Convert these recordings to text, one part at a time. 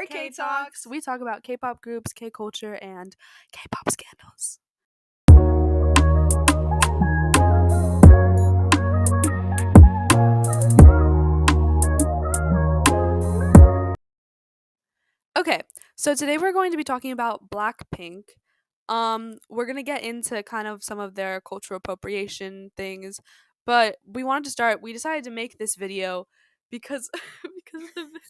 We're K Talks. We talk about K-pop groups, K-culture, and K-pop scandals. Okay, so today we're going to be talking about BLACKPINK. We're gonna get into kind of some of their cultural appropriation things, but we decided to make this video because because of the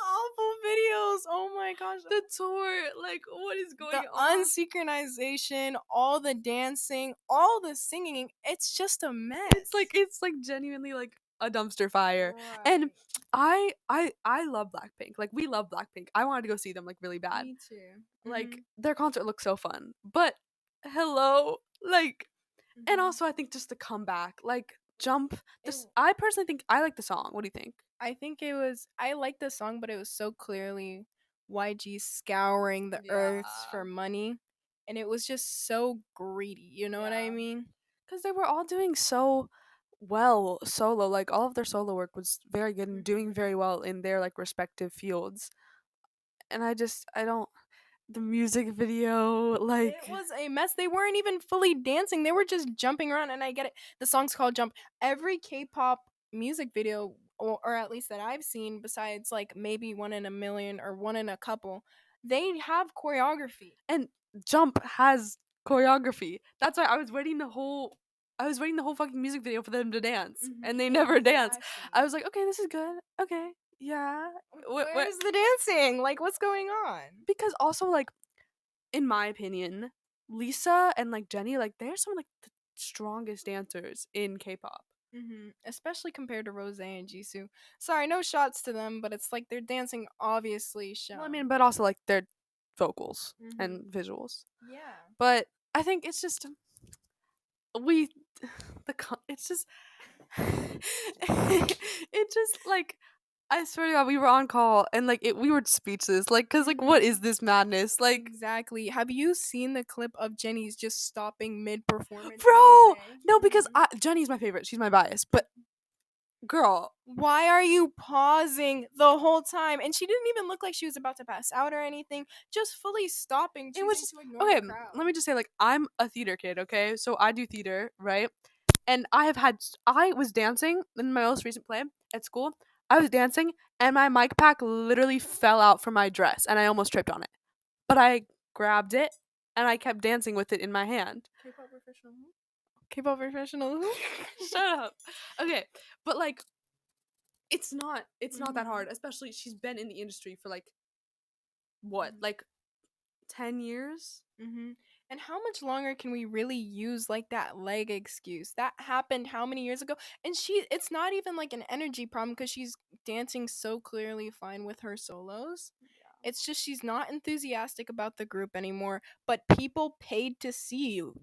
Awful videos. Oh my gosh. the tour, like what is going The on? unsynchronization, all the dancing, all the singing. It's just a mess. It's like genuinely like a dumpster fire. And I love BLACKPINK. Like we love BLACKPINK. I wanted to go see them like really bad. Me too. Like their concert looked so fun. But hello, like and also I think just the comeback, like Jump. I personally think I like the song. What do you think? I liked the song, but it was so clearly YG scouring the earth for money. And it was just so greedy, you know what I mean? Because they were all doing so well solo. Like all of their solo work was very good and doing very well in their like respective fields. And I don't the music video, like It was a mess. They weren't even fully dancing. They were just jumping around, and I get it. The song's called Jump. Every K-pop music video, or at least that I've seen, besides like maybe one in a million or one in a couple, they have choreography. and Jump has choreography. That's why I was waiting the whole fucking music video for them to dance, and they never dance. I was like, okay, this is good. Okay, yeah. Where's the dancing? Like, what's going on? Because also, like, in my opinion, Lisa and like JENNIE, like they're some of like the strongest dancers in K-pop. Especially compared to ROSIE and JISSOO. Sorry, no shots to them, but it's like their dancing obviously shown. Well, I mean, but also like their vocals and visuals. Yeah. But I think it's just it's just it just like I swear to God, we were on call and like we were speechless, like, cause like what is this madness? Like, exactly. Have you seen the clip of Jennie's just stopping mid performance? bro, no, because JENNIE's my favorite. She's my bias, but girl, why are you pausing the whole time? And she didn't even look like she was about to pass out or anything. Just fully stopping. It was just, okay. Let me just say, like, I'm a theater kid. Okay, so I do theater, right? And I was dancing in my most recent play at school. I was dancing, and my mic pack literally fell out from my dress, and I almost tripped on it. But I grabbed it, and I kept dancing with it in my hand. K-pop professional. K-pop professional. Shut up. Okay, but like, it's not that hard. Especially she's been in the industry for like what, like 10 years. And how much longer can we really use like that leg excuse? That happened how many years ago? And it's not even like an energy problem because she's dancing so clearly fine with her solos. It's just she's not enthusiastic about the group anymore. But people paid to see you.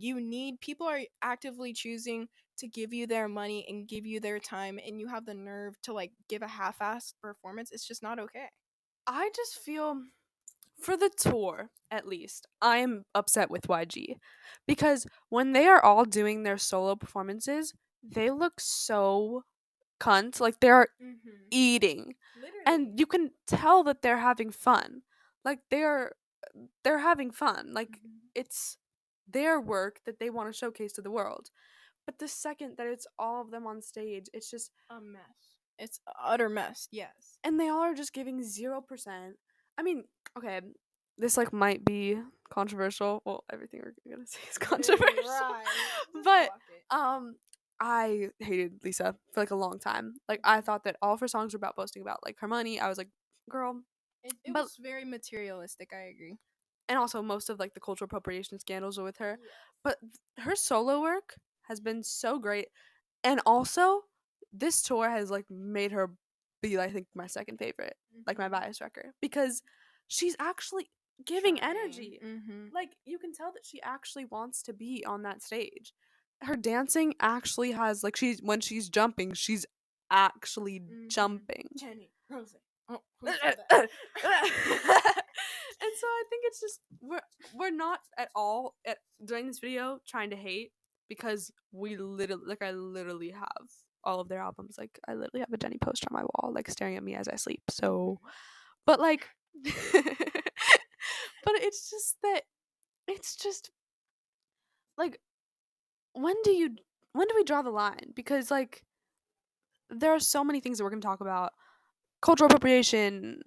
People are actively choosing to give you their money and give you their time, and you have the nerve to like give a half-assed performance. It's just not okay. I just feel, for the tour, at least, I'm upset with YG because when they are all doing their solo performances, they look so cunt. Like they're eating, Literally. and you can tell that they're having fun. Like they're having fun. Like it's their work that they want to showcase to the world. But the second that it's all of them on stage, it's just a mess. It's an utter mess. Yes. And they all are just giving 0%. I mean, okay, this like might be controversial. Well, everything we're gonna say is controversial. Right. But I hated Lisa for like a long time. Like I thought that all of her songs were about boasting about like her money. I was like, girl. It was very materialistic. I agree. And also most of like the cultural appropriation scandals are with her. But her solo work has been so great. And also this tour has like made her be, I think, my second favorite, like my bias wrecker, because she's actually giving energy. Like you can tell that she actually wants to be on that stage. Her dancing actually has like when she's jumping, she's actually jumping. JENNIE, ROSIE. Oh, And so I think it's just we're not at all during this video trying to hate, because we literally, like, I literally have all of their albums. Like I literally have a JENNIE poster on my wall, like staring at me as I sleep. So But like but it's just that it's just like when do you when do we draw the line? Because like there are so many things that we're going to talk about. Cultural appropriation.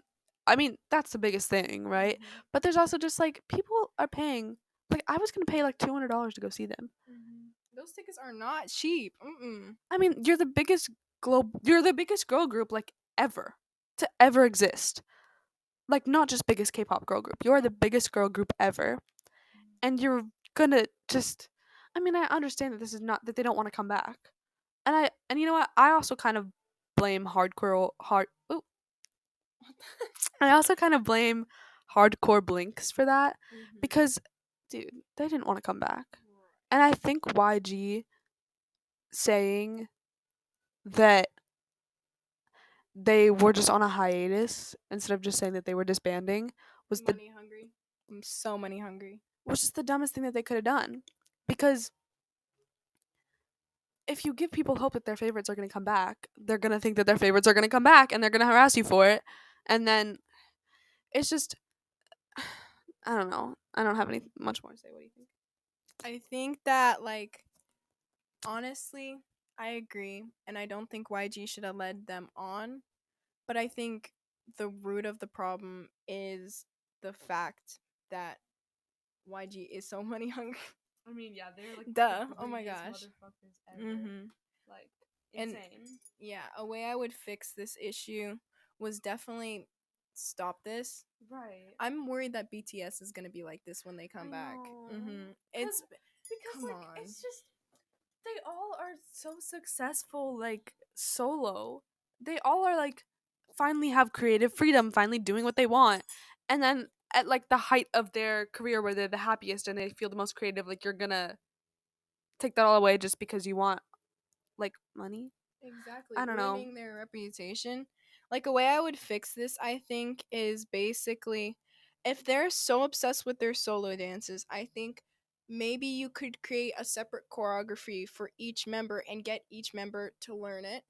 I mean, that's the biggest thing, right? Mhm. But there's also just like people are paying. Like I was going to pay like $200 to go see them. Those tickets are not cheap. Mm-mm. I mean, you're the biggest girl group like ever to ever exist. Like not just biggest K-pop girl group. You're the biggest girl group ever. And you're gonna just I mean, I understand that this is not that they don't want to come back. And you know what? I also kind of blame ooh, I also kind of blame hardcore Blinks for that because dude, they didn't want to come back. And I think YG saying that they were just on a hiatus instead of just saying that they were disbanding was the Money hungry. I'm so money hungry. was just the dumbest thing that they could have done. Because if you give people hope that their favorites are going to come back, they're going to think that their favorites are going to come back and they're going to harass you for it. And then it's just I don't know. I don't have any much more to say. What do you think? I think that like honestly, I agree, and I don't think YG should have led them on. But I think the root of the problem is the fact that YG is so money hungry. I mean, yeah, they're like Duh. the Oh my greediest gosh. motherfuckers ever. Mhm. Like And insane. yeah, a way I would fix this issue was definitely stop this. Right. I'm worried that BTS is gonna be like this when they come back. It's Because come like on. it's just they all are so successful like solo. They all are like finally have creative freedom, finally doing what they want. And then at like the height of their career where they're the happiest and they feel the most creative, like you're gonna take that all away just because you want like money. Exactly, I don't know. ruining their reputation. Like a way I would fix this, I think, is basically if they're so obsessed with their solo dances, I think maybe you could create a separate choreography for each member and get each member to learn it.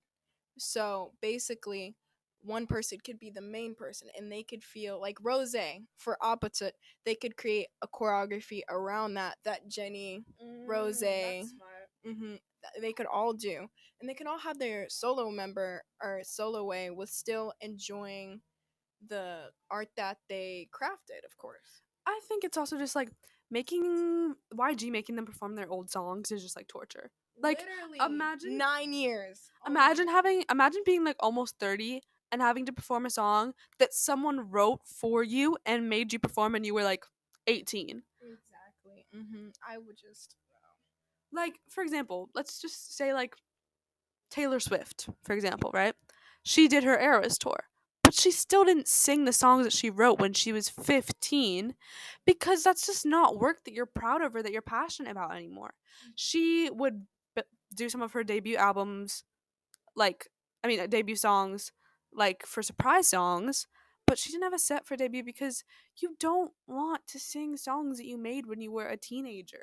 So basically, one person could be the main person and they could feel like Rose for opposite. They could create a choreography around that Jennie, Rose, they could all do. And they can all have their solo member or solo way with still enjoying the art that they crafted, of course. I think it's also just like making YG making them perform their old songs is just like torture. Like Literally, imagine 9 years. Oh my imagine God. imagine being like almost 30 and having to perform a song that someone wrote for you and made you perform and you were like 18. Exactly. I would just. Like for example, let's just say like Taylor Swift, for example, right? She did her Eras tour, but she still didn't sing the songs that she wrote when she was 15 because that's just not work that you're proud of or that you're passionate about anymore. She would do some of her debut albums, like, debut songs, like for surprise songs, but she didn't have a set for debut because you don't want to sing songs that you made when you were a teenager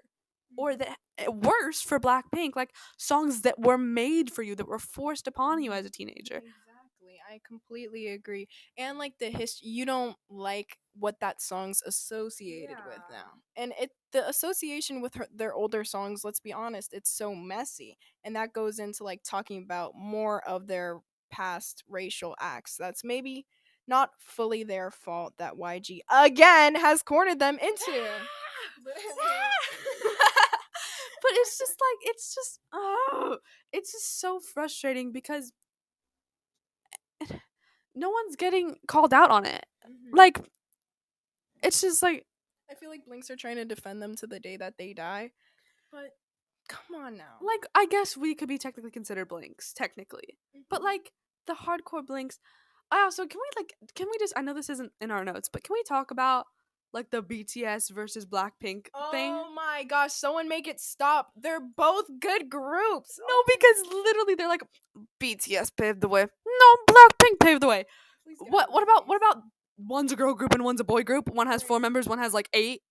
or that worse for Blackpink, like songs that were made for you that were forced upon you as a teenager. Exactly. I completely agree. And like the history, you don't like what that song's associated with now. And the association with their older songs, let's be honest, it's so messy. And that goes into like talking about more of their past racial acts. That's maybe not fully their fault that YG again has cornered them into. But it's just like it's just so frustrating because no one's getting called out on it. Like it's just like I feel like Blinks are trying to defend them to the day that they die. But come on now. like I guess we could be technically considered Blinks, technically. But like the hardcore Blinks, I also can we just I know this isn't in our notes, but can we talk about like the BTS versus Blackpink thing? Oh my gosh, someone make it stop. They're both good groups. No, because literally they're like BTS paved the way. No, Blackpink paved the way. What about one's a girl group and one's a boy group? One has 4 members, one has like 8.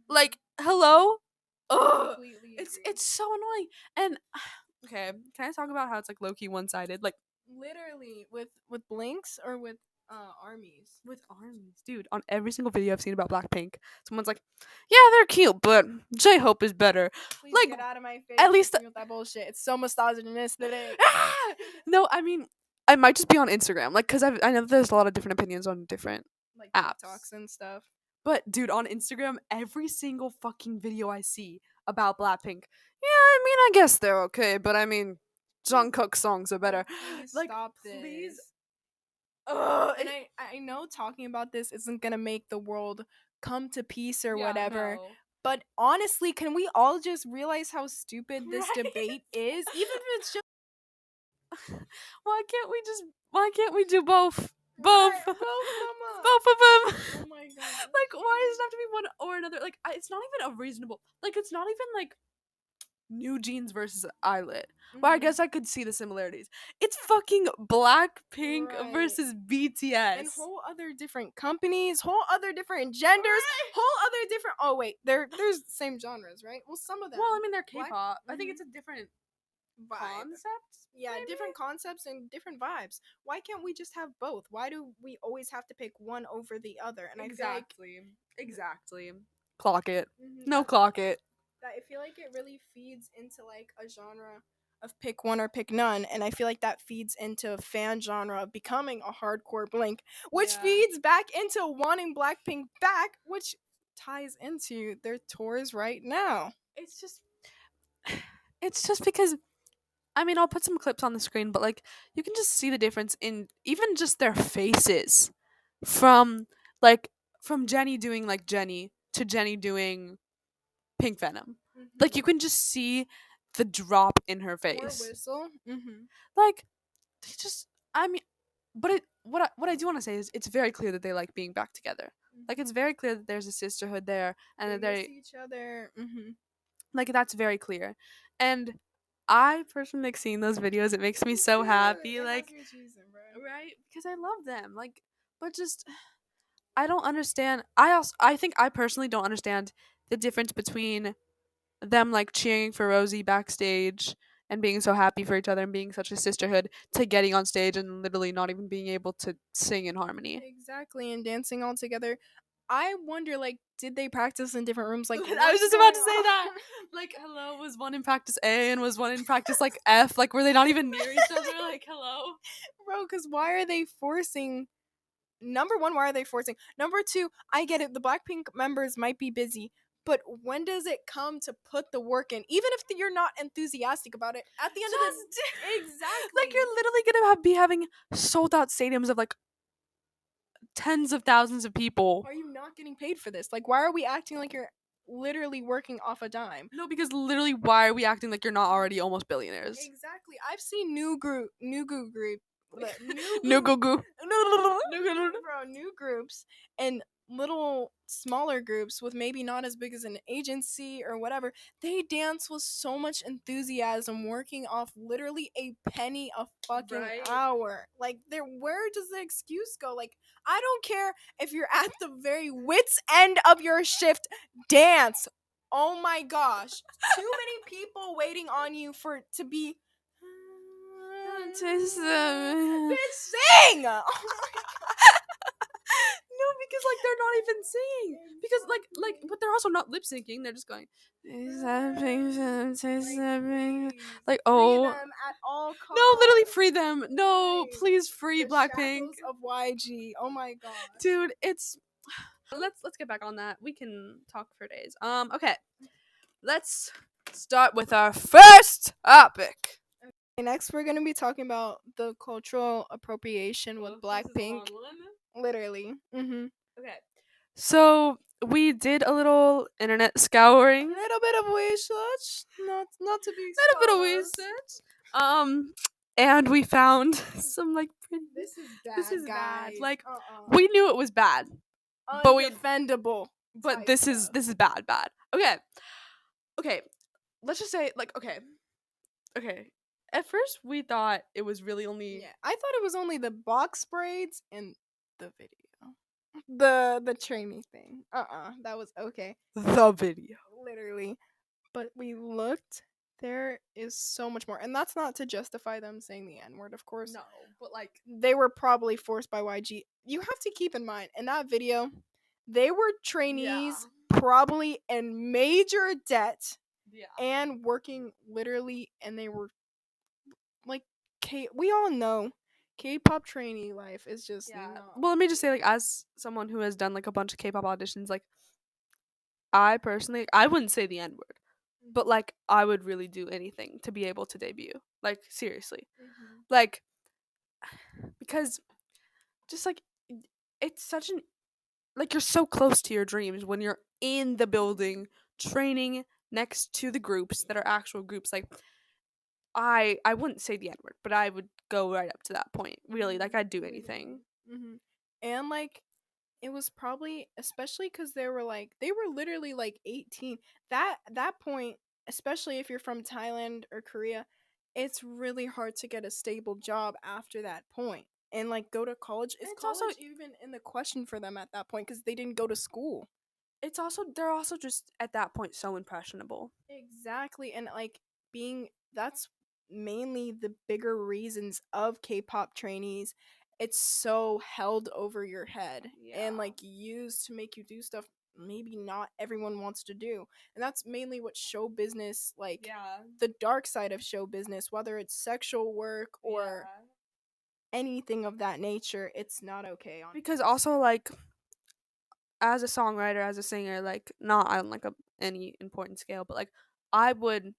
Like, hello? Ugh. It's so annoying. And okay, can I talk about how it's like low key one sided? Like literally with Blinks or with armies. With armies, dude. On every single video I've seen about Blackpink, someone's like, "Yeah, they're cute, but J-Hope is better." Please Like, get out of my face. at least with that bullshit. It's so misogynistic. no, I mean, I might just be on Instagram, like, cause I know there's a lot of different opinions on different Like apps. TikToks and stuff. But dude, on Instagram, every single fucking video I see about Blackpink, yeah, I mean, I guess they're okay, but I mean, Jungkook's songs are better. Please Like, stop please. this. And I know talking about this isn't gonna make the world come to peace or whatever. No. But honestly, can we all just realize how stupid this Right? debate is? Even if it's just Why can't we do both? Both. Right, both of 'em. Both of them. Oh my god. Like, why does it have to be one or another? Like, it's not even a reasonable. Like, it's not even like New Jeans versus Eyelet. Well, I Mhm. guess I could see the similarities. It's fucking Blackpink Right. versus BTS. And whole other different companies, whole other different genders, Right. whole other different. Oh wait, there's the same genres, right? Well, some of them. Well, I mean, they're Black- K-pop. I think Mhm. it's a different Vibe. concept. Yeah, maybe? different concepts and different vibes. Why can't we just have both? Why do we always have to pick one over the other? And Exactly. Clock it. I feel like No, clock it. I feel like it really feeds into like a genre of pick one or pick none, and I feel like that feeds into a fan genre of becoming a hardcore Blink, which Yeah. feeds back into wanting Blackpink back, which ties into their tours right now. It's just because, I mean, I'll put some clips on the screen, but like, you can just see the difference in even just their faces from from JENNIE doing like JENNIE to JENNIE doing Pink Venom. Like, you can just see the drop in her Or face. whistle. Mm-hmm. Like, they just, I mean, but what I do want to say is it's very clear that they like being back together. Like, it's very clear that there's a sisterhood there, and that They they miss each other. Mm-hmm. like, that's very clear. And I personally like seeing those videos. It makes me so happy. Like, right? Because I love them. Like, but just I don't understand. I think I personally don't understand the difference between them like cheering for Rosie backstage and being so happy for each other and being such a sisterhood to getting on stage and literally not even being able to sing in harmony. Exactly, and dancing all together. I wonder, like, did they practice in different rooms? Like, I was what's just about to going say on? that. Like, hello, was one in practice A and was one in practice like F? Like, were they not even near each other? Like, hello. Bro, because why are they forcing? Number one, why are they forcing? Number two, I get it. The Blackpink members might be busy, but when does it come to put the work in? Even if you're not enthusiastic about it, at the end of the exactly, Like, you're literally gonna be having sold out stadiums of like tens of thousands of people. are you not getting paid for this? Like, why are we acting like you're literally working off a dime? No, because literally, why are we acting like you're not already almost billionaires? Exactly. I've seen new group, No new goo. bro, new groups and little smaller groups with maybe not as big as an agency or whatever. They dance with so much enthusiasm, working off literally a penny a fucking Right. hour. Like, there, where does the excuse go? Like, I don't care if you're at the very wits end of your shift. Dance. Oh my gosh, too many people waiting on you for to be. Bitch, sing! No, because like they're not even singing. Because but they're also not lip syncing. They're just going. Like, oh, Free them at all costs. no, literally free them. No, Right. please free The Blackpink, shackles of YG. Oh my god. dude. It's let's get back on that. We can talk for days. Okay, let's start with our first topic. Next, we're gonna be talking about the cultural appropriation with Blackpink. Literally. Mm-hmm. Okay. So we did a little internet scouring. A little bit of research, not to be. A bit of research. And we found some like pretty. This is bad. This is guys. bad. Like, we knew it was bad, but we undefendable. but this is bad. Okay. Let's just say okay. At first we thought it was really only Yeah, I thought it was only the box braids and the video. The trainee thing. That was okay. the video. Literally. But we looked. There is so much more. And that's not to justify them saying the N word, of course. No, but like They were probably forced by YG. You have to keep in mind, in that video, they were trainees, probably in major debt yeah. and working literally, and they were like, we all know K-pop trainee life is just not. Well, let me just say, like, as someone who has done like a bunch of K-pop auditions, like, I personally, I wouldn't say the N word, but like, I would really do anything to be able to debut. Like, seriously, like, because just like, it's such an like, you're so close to your dreams when you're in the building training next to the groups that are actual groups. Like, I wouldn't say the N word, but I would go right up to that point. Really, like, I'd do anything. And like, it was probably, especially because they were literally like 18. That point, especially if you're from Thailand or Korea, it's really hard to get a stable job after that point and like go to college. Is It's also college even in the question for them at that point because they didn't go to school? it's also they're also just at that point so impressionable. Exactly. And like, being that's mainly the bigger reasons of K-pop trainees. It's so held over your head and like used to make you do stuff maybe not everyone wants to do. And that's mainly what show business, like, the dark side of show business, whether it's sexual work or anything of that nature, it's not okay on Because also, like, as a songwriter, as a singer, like, not on like a any important scale, but like, I would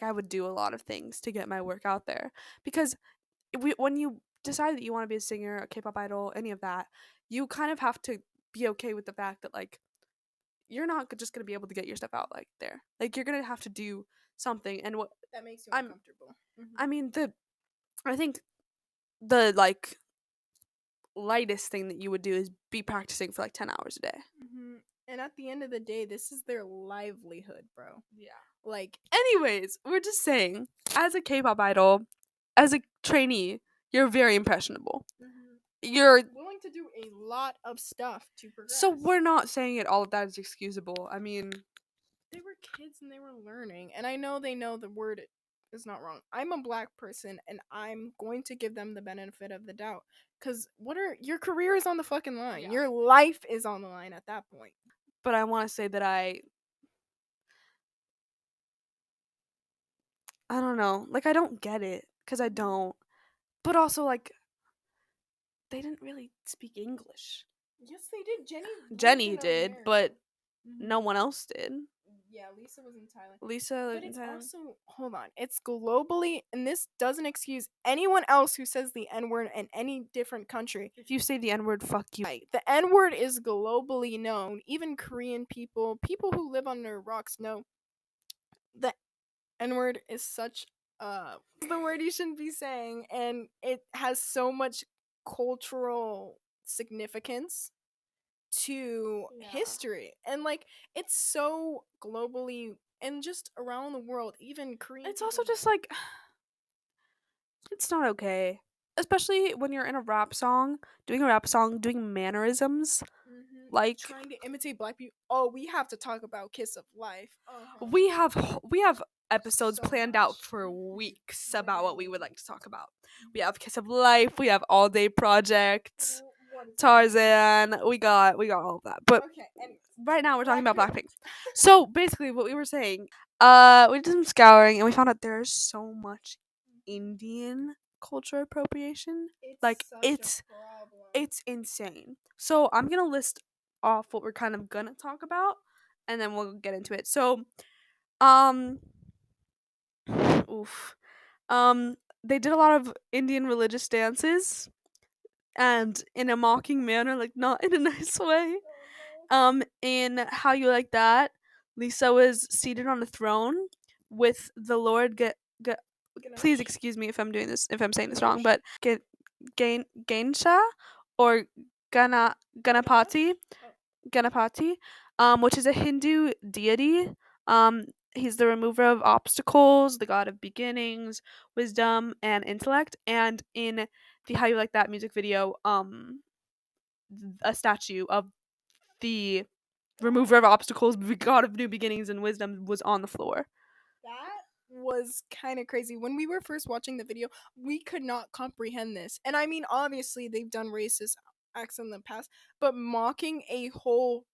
I would do a lot of things to get my work out there. Because when you decide that you want to be a singer, a K-pop idol, any of that, you kind of have to be okay with the fact that, like, you're not just gonna be able to get your stuff out like there. Like, you're gonna have to do something. And what that makes you I'm uncomfortable. I mean, I think the like lightest thing that you would do is be practicing for like 10 hours a day. And at the end of the day, this is their livelihood, bro. Yeah. Like, Anyways, we're just saying, as a K-pop idol, as a trainee, you're very impressionable. You're willing to do a lot of stuff to progress. so we're not saying it all of that is excusable. I mean, they were kids and they were learning, and I know they know the word is not wrong. I'm a black person, and I'm going to give them the benefit of the doubt. Cause your career is on the fucking line. Your life is on the line at that point. but I want to say that I don't know. Like, I don't get it because I don't. But also, like, they didn't really speak English. Yes, they did. Jennie did, but no one else did. Yeah, Lisa was in Thailand. Lisa But lived in it's Thailand. also, hold on, it's globally, and this doesn't excuse anyone else who says the N word in any different country. If you say the N word, fuck you. Right. The N word is globally known. Even Korean people who live under rocks know the N word is such the word you shouldn't be saying, and it has so much cultural significance to history, and like, it's so globally and just around the world, even Korean. It's also just like, it's not okay, especially when you're in a rap song, doing mannerisms, like trying to imitate black people. Oh, we have to talk about Kiss of Life. we have episodes So planned much. out for weeks about what we would like to talk about. We have Kiss of Life, we have All Day Project, Tarzan, we got all of that. But Okay, and right now we're talking about Blackpink. Blackpink. So basically what we were saying, we did some scouring and we found out there's so much Indian culture appropriation. Like, it's insane. So I'm gonna list off what we're kind of gonna talk about and then we'll get into it. So um oof. They did a lot of Indian religious dances and in a mocking manner, like not in a nice way. In How You Like That, Lisa was seated on a throne with the Lord please excuse me if I'm saying this wrong, but Ganesha or Ganapati, Ganapati, which is a Hindu deity. He's the remover of obstacles, the god of beginnings, wisdom, and intellect. And in the How You Like That music video, a statue of the remover of obstacles, god of new beginnings and wisdom, was on the floor. That was kind of crazy. When we were first watching the video, we could not comprehend this. And I mean, obviously, they've done racist acts in the past, but mocking a whole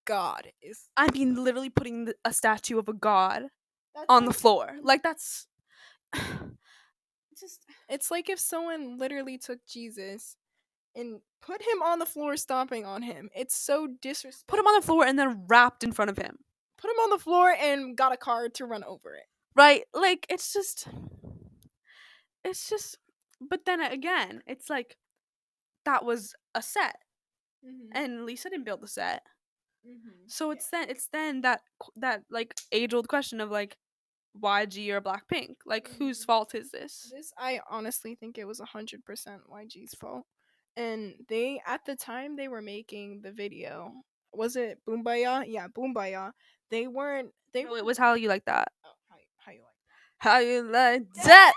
god is. I mean, literally putting a statue of a god That's on like, the floor. Like, that's. just. It's like if someone literally took Jesus and put him on the floor stomping on him. It's so disrespectful. Put him on the floor and then rapped in front of him. Put him on the floor and got a car to run over it. Right? Like, it's just. But then again, it's like, that was a set. And Lisa didn't build the set. So it's then that like age-old question of like, YG or Blackpink? Like, whose fault is this? This, I honestly think it was 100% YG's fault. And they, at the time they were making the video, was it Boombaya? Yeah, Boombaya. They weren't. No, it was How You Like That. Oh, how you like How You Like That.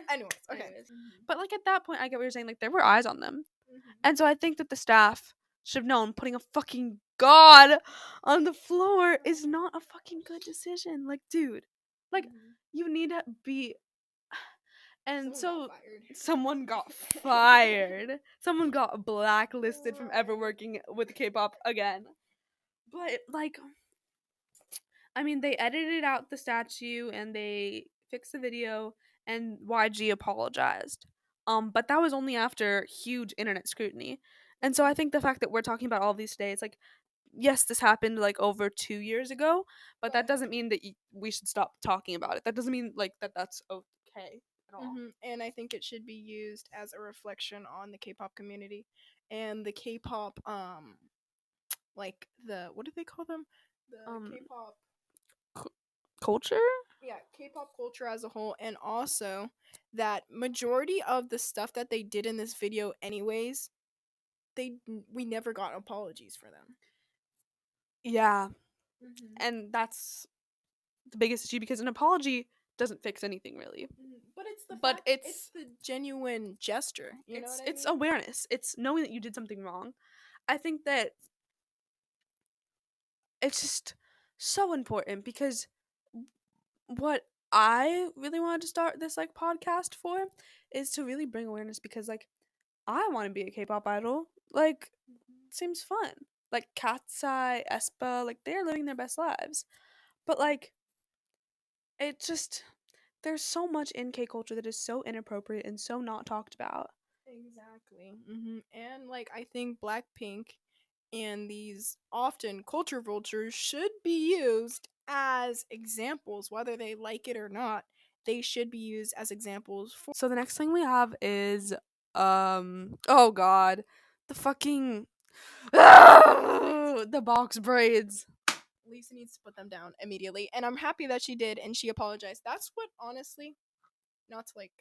Anyways, okay. But like at that point, I get what you're saying. Like, there were eyes on them, and so I think that the staff should have known putting a fucking god on the floor is not a fucking good decision. Like, dude, like you need to be. And someone got fired. Someone got blacklisted from ever working with K-pop again. But like, I mean, they edited out the statue and they fixed the video, and YG apologized. But that was only after huge internet scrutiny. And so I think the fact that we're talking about all these today, it's like, yes, this happened like over 2 years ago, but that doesn't mean that we should stop talking about it. That doesn't mean like that's okay at all. And I think it should be used as a reflection on the K-pop community and the K-pop, like the, what do they call them? The K-pop culture? Yeah, K-pop culture as a whole, and also that majority of the stuff that they did in this video anyways, we never got apologies for them. Yeah. And that's the biggest issue, because an apology doesn't fix anything really. But it's the genuine gesture. You know what I mean? It's awareness. It's knowing that you did something wrong. I think that it's just so important, because what I really wanted to start this like podcast for is to really bring awareness, because like I want to be a K-pop idol. Like, it seems fun. Like Katsai, aespa, like they're living their best lives. But like, it just, there's so much in K culture that is so inappropriate and so not talked about. Exactly. And like, I think Blackpink and these often culture vultures should be used as examples, whether they like it or not. They should be used as examples for. So the next thing we have is oh god, the fucking the box braids. Lisa needs to put them down immediately, and I'm happy that she did and she apologized. That's what, honestly, not to like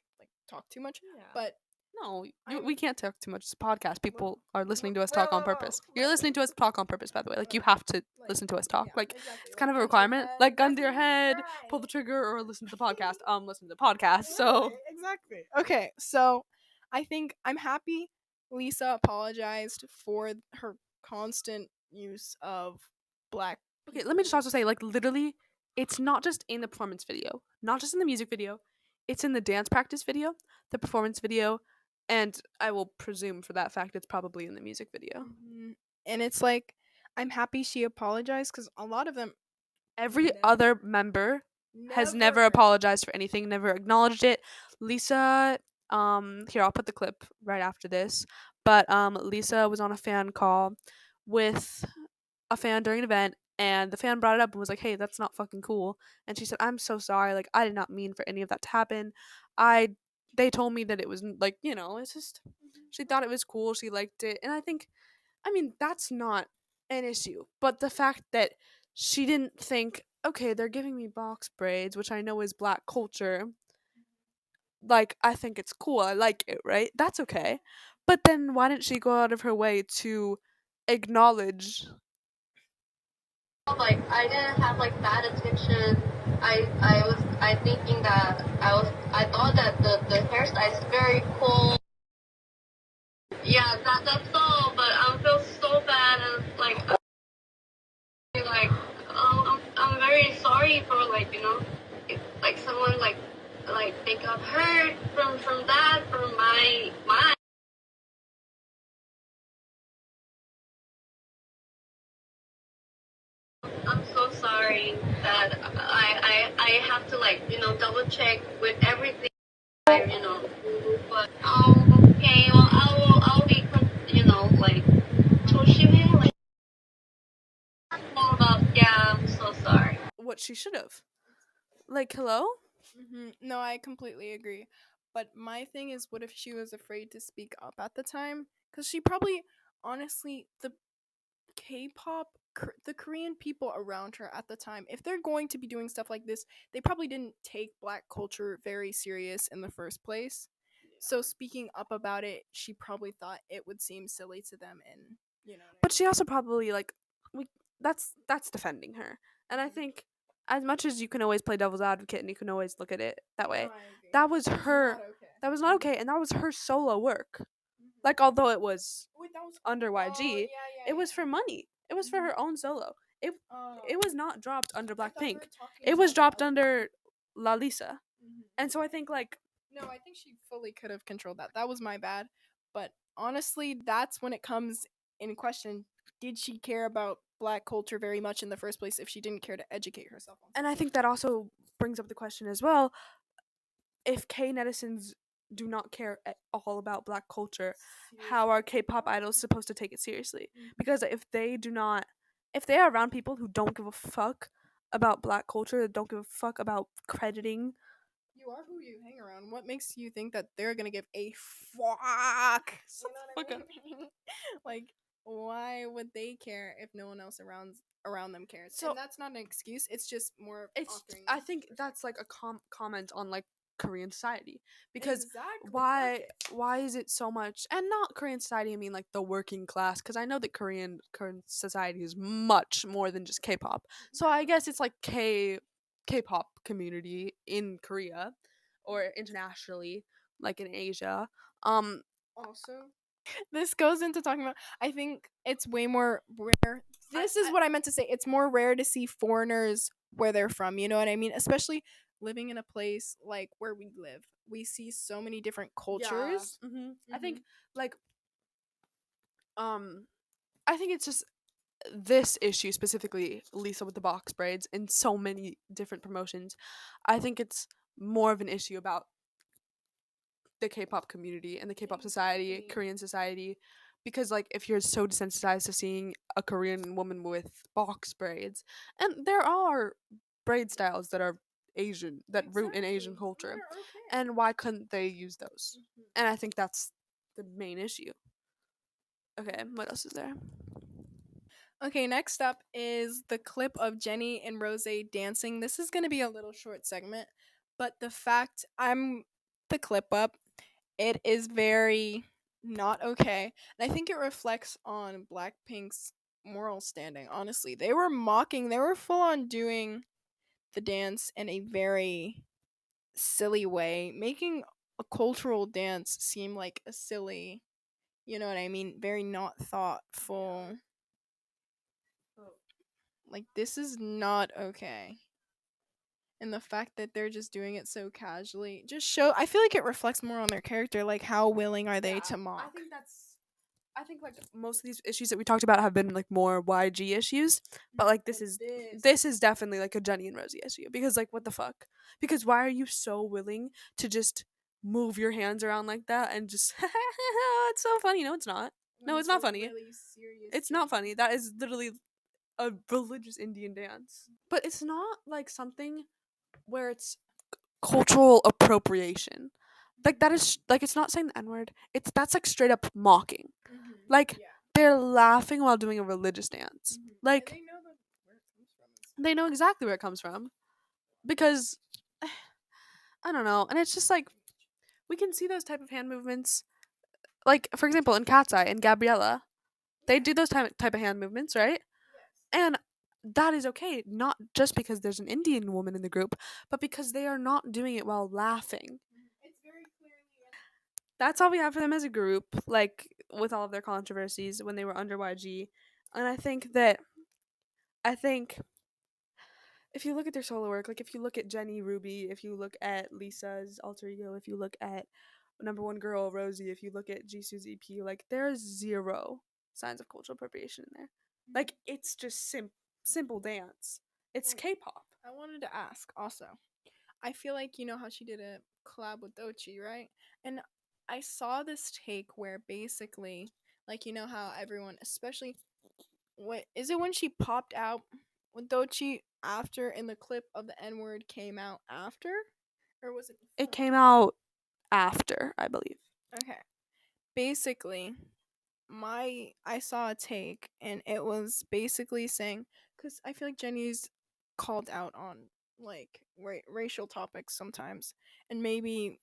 talk too much, but no, we can't talk too much. It's a podcast. People are listening to us talk on purpose. You're listening to us talk on purpose, by the way. Like, you have to listen to us talk. Like, it's kind of a requirement. Like, gun to your head, pull the trigger, or listen to the podcast. Listen to the podcast. So exactly. Okay, so I think I'm happy Lisa apologized for her constant use of black. Okay, let me just also say, like, literally, it's not just in the performance video, not just in the music video. It's in the dance practice video, the performance video, and I will presume for that fact it's probably in the music video. And it's like, I'm happy she apologized, because a lot of them, every other member has never apologized for anything, never acknowledged it. Lisa, here, I'll put the clip right after this, but Lisa was on a fan call with a fan during an event, and the fan brought it up and was like, hey, that's not fucking cool. And she said, I'm so sorry, like, I did not mean for any of that to happen. They told me that it was, like, you know, it's just, she thought it was cool, she liked it. And I think, I mean, that's not an issue. But the fact that she didn't think, okay, they're giving me box braids, which I know is black culture, like, I think it's cool, I like it, right? That's okay. But then why didn't she go out of her way to acknowledge, like, I didn't have like bad intention. I thinking that I thought that the hairstyle is very cool. Yeah, that's all. But I feel so bad, and like oh, I'm like, if like someone like they got hurt from that, from my mind. I'm so sorry that I have to like, double check with everything. But okay, well I'll be, like 조심해, like all about, yeah, I'm so sorry. What she should have. Like, hello? No, I completely agree. But my thing is, what if she was afraid to speak up at the time? Because she probably, honestly, the K-pop, the Korean people around her at the time, if they're going to be doing stuff like this, they probably didn't take black culture very serious in the first place. So speaking up about it, she probably thought it would seem silly to them, and But she also probably like we that's defending her. And I think as much as you can always play devil's advocate and you can always look at it that way, that was her that was not okay, and that was her solo work. Like, although it was under YG, it was for money. It was for her own solo. It was not dropped under BLACKPINK. It was dropped under LALISA. And so I think like No, I think she fully could have controlled that. That was my bad. But honestly, that's when it comes in question. Did she care about black culture very much in the first place if she didn't care to educate herself on and I think that also brings up the question as well, if K netizens do not care at all about black culture, how are K-pop idols supposed to take it seriously? Because if they are around people who don't give a fuck about black culture, that don't give a fuck about crediting, You are who you hang around. What makes you think that they're gonna give a fuck? You know what I mean? Like, why would they care if no one else around them cares? So- And that's not an excuse. It's just more. it's offering I think that's like a comment on like Korean society, because exactly. why is it so much, and not Korean society, I mean like the working class, because I know that Korean society is much more than just K-pop. So I guess it's like K-pop community in Korea or internationally, like in Asia. Also, this goes into talking about. I think it's way more rare. This is what I meant to say. It's more rare to see foreigners where they're from. You know what I mean? Especially living in a place like where we live. We see so many different cultures. I think like I think it's just this issue specifically, Lisa with the box braids and so many different promotions. I think it's more of an issue about the K-pop community and the K-pop society, Exactly. Korean society, because like if you're so desensitized to seeing a Korean woman with box braids, and there are braid styles that are Asian, that root in Asian culture, and why couldn't they use those? And I think that's the main issue. Okay, what else is there? Okay, next up is the clip of JENNIE and ROSIE dancing. This is going to be a little short segment, but the fact I'm the clip up, it is very not okay. And I think it reflects on Blackpink's moral standing. Honestly, they were full on doing the dance in a very silly way, making a cultural dance seem like a silly, you know what I mean, very not thoughtful. Like, this is not okay. And the fact that they're just doing it so casually just I feel like it reflects more on their character, like how willing are they to mock. I think like most of these issues that we talked about have been like more YG issues, but like this is definitely like a JENNIE and ROSIE issue, because like what the fuck? Because why are you so willing to just move your hands around like that and just it's so funny. No, it's not. No, it's not funny. Really serious It's not funny. That is literally a religious Indian dance. But it's not like something where it's cultural appropriation. Like that is like, it's not saying the N-word. That's like straight up mocking. Like they're laughing while doing a religious dance. Like they know exactly where it comes from. Because I don't know. And it's just like we can see those type of hand movements. Like for example in Cat's Eye and Gabriella. They do those type of hand movements, right? And that is okay, not just because there's an Indian woman in the group, but because they are not doing it while laughing. That's all we have for them as a group, like with all of their controversies when they were under YG. And I think if you look at their solo work, like if you look at Jennie, Ruby, if you look at Lisa's alter ego, if you look at number one girl Rosie, if you look at Jisoo's EP, like there's zero signs of cultural appropriation in there. Like it's just simple dance. It's K-pop. I wanted to ask also. I feel like you know how she did a collab with Doechii, right? And I saw this take where basically, like you know how everyone, especially, what is it when she popped out with Doechii after in the clip of the N word came out after, or was it? It came out after, I believe. Okay. Basically, I saw a take and it was basically saying, because I feel like Jennie's called out on like racial topics sometimes, and maybe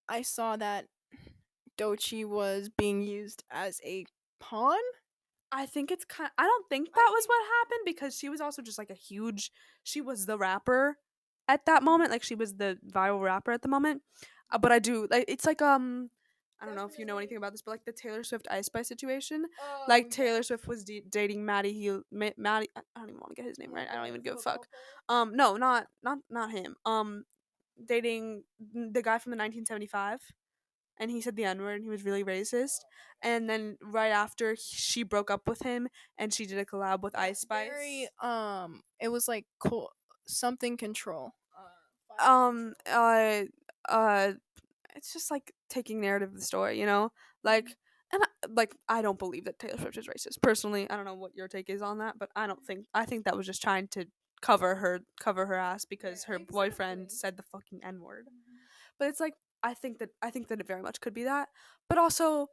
I saw that Doechii was being used as a pawn. I think it's kind I don't think that was what happened because she was also just like she was the rapper at that moment, like she was the viral rapper at the moment. But I do like it's like I don't know if you know anything about this, but like the Taylor Swift Ice Spice situation, like Taylor Swift was dating Maddie. I don't even want to get his name right. I don't even give a fuck. No, not him. Dating the guy from the 1975, and he said the N word and he was really racist. And then right after she broke up with him and she did a collab with Ice Spice. Very it was like cool something control. Um uh uh it's just like taking narrative of the story, you know? Like and I don't believe that Taylor Swift is racist. Personally, I don't know what your take is on that, but I think that was just trying to cover her ass because her boyfriend said the fucking N-word. But it's like I think that it very much could be that. But also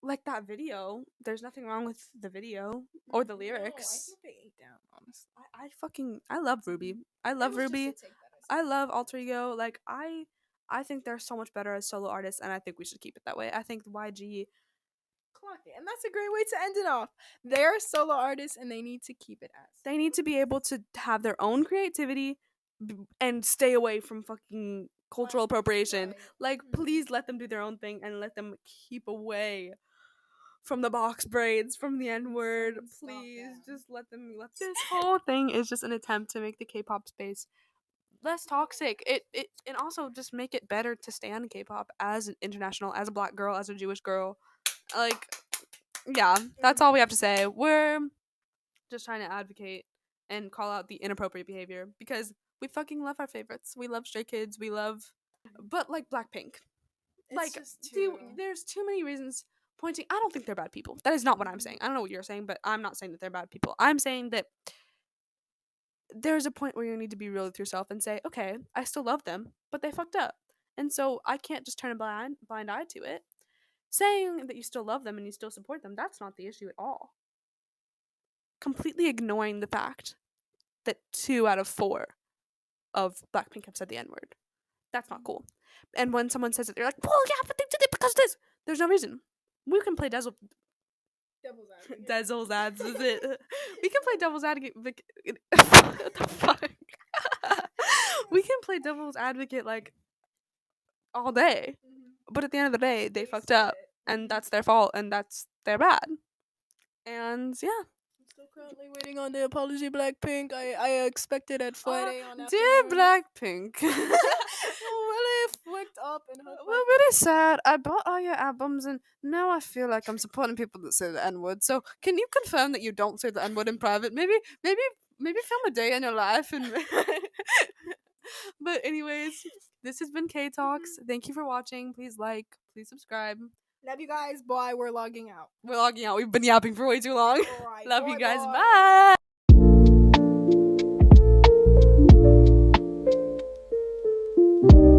like that video, there's nothing wrong with the video or the lyrics. No, I think they ate down, I honestly. I love Ruby. I love Ruby. I love alter ego. Like I think they're so much better as solo artists, and I think we should keep it that way. I think YG clocked it, and that's a great way to end it off. They're solo artists, and they need to keep it as. They need to be able to have their own creativity and stay away from fucking cultural appropriation. Right. Like, please let them do their own thing and let them keep away from the box braids, from the N word. Please, just let them. This whole thing is just an attempt to make the K-pop space less toxic. It and also just make it better to stand K-pop as an international, as a black girl, as a Jewish girl. Like, yeah, that's all we have to say. We're just trying to advocate and call out the inappropriate behavior because we fucking love our favorites. We love Stray Kids. We love, but like Blackpink, like there's too many reasons pointing. I don't think they're bad people. That is not what I'm saying. I don't know what you're saying, but I'm not saying that they're bad people. I'm saying that there's a point where you need to be real with yourself and say, okay, I still love them, but they fucked up. And so I can't just turn a blind eye to it. Saying that you still love them and you still support them, that's not the issue at all. Completely ignoring the fact that 2 out of 4 of Blackpink have said the N-word. That's not cool. And when someone says it, they're like, well, yeah, but they did it because of this. There's no reason. We can play devil's advocate. We can play devil's advocate. What the fuck? We can play devil's advocate like all day, but at the end of the day, they fucked up, and that's their fault, and that's their bad. And yeah. I'm still currently waiting on the apology, Blackpink. I expect it at Friday on Dear afternoon. Blackpink. Really flicked up and hooked. We're really sad. I bought all your albums and now I feel like I'm supporting people that say the N-word. So can you confirm that you don't say the N-word in private? Maybe film a day in your life and But anyways, this has been K Talks. Thank you for watching. Please like, please subscribe. Love you guys. Bye. We're logging out. We've been yapping for way too long. Right, Love you guys. bye. Bye.